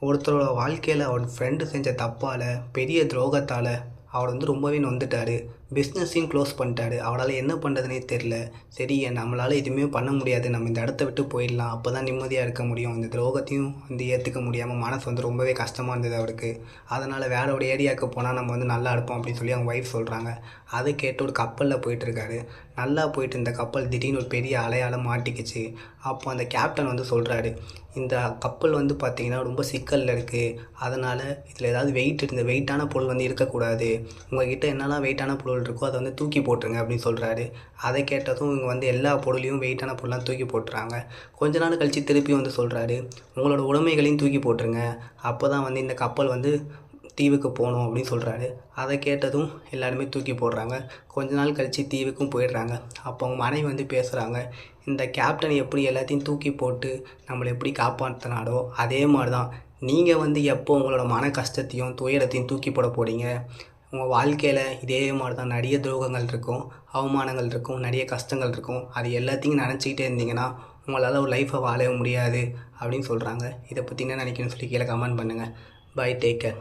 ஒருத்தரோட வாழ்க்கையில் அவன் ஃப்ரெண்டு செஞ்ச தப்பால் பெரிய துரோகத்தால் அவர் வந்து ரொம்பவே நொந்துட்டார். பிஸ்னஸையும் க்ளோஸ் பண்ணிட்டாரு. அவரால் என்ன பண்ணுறதுனே தெரில. சரி நம்மளால் எதுவுமே பண்ண முடியாது, நம்ம இந்த இடத்த விட்டு போயிடலாம், அப்போ தான் நிம்மதியாக இருக்க முடியும். இந்த துரோகத்தையும் வந்து ஏற்றுக்க முடியாமல் மனசு வந்து ரொம்பவே கஷ்டமாக இருந்தது அவருக்கு. அதனால் வேற ஒரு ஏரியாவுக்கு போனால் நம்ம வந்து நல்லா இருப்போம் அப்படின்னு சொல்லி அவங்க ஒய்ஃப் சொல்கிறாங்க. அதை கேட்டு ஒரு கப்பலில் போயிட்டுருக்காரு. நல்லா போயிட்டு இந்த கப்பல் திடீர்னு ஒரு பெரிய அலையால் மாட்டிக்கிச்சு. அப்போ அந்த கேப்டன் வந்து சொல்கிறாரு, இந்த கப்பல் வந்து பார்த்திங்கன்னா ரொம்ப சிக்கலில் இருக்குது. அதனால் இதில் ஏதாவது வெயிட்டான பொருள் வந்து இருக்கக்கூடாது. உங்கள்கிட்ட என்னெல்லாம் வெயிட்டான பொருள் இருக்கோ அதை வந்து தூக்கி போட்டுருங்க அப்படின்னு சொல்கிறாரு. அதை கேட்டதும் இவங்க வந்து எல்லா பொருளையும் வெயிட்டான பொருளாக தூக்கி போட்டுறாங்க. கொஞ்ச நாள் கழித்து திருப்பி வந்து சொல்கிறாரு, உங்களோட உடைமைகளையும் தூக்கி போட்டுருங்க, அப்போ தான் வந்து இந்த கப்பல் வந்து தீவுக்கு போகணும் அப்படின்னு சொல்கிறாரு. அதை கேட்டதும் எல்லாருமே தூக்கி போடுறாங்க. கொஞ்ச நாள் கழித்து தீவுக்கும் போயிடுறாங்க. அப்போ அவங்க மனைவி வந்து பேசுகிறாங்க, இந்த கேப்டன் எப்படி எல்லாத்தையும் தூக்கி போட்டு நம்மளை எப்படி காப்பாற்றினாரோ அதே மாதிரி தான் நீங்கள் வந்து எப்போ உங்களோட மன கஷ்டத்தையும் துயரத்தையும் தூக்கி போட போகிறீங்க. உங்கள் வாழ்க்கையில் இதே மாதிரி தான் நிறைய துரோகங்கள் இருக்கும், அவமானங்கள் இருக்கும், நிறைய கஷ்டங்கள் இருக்கும். அது எல்லாத்தையும் நினச்சிக்கிட்டே இருந்தீங்கன்னா உங்களால் ஒரு லைஃப்பை வாழவே முடியாது அப்படின்னு சொல்கிறாங்க. இதை பற்றி என்ன நினைக்கணும்னு சொல்லி கீழே கமெண்ட் பண்ணுங்கள். Bye, take care.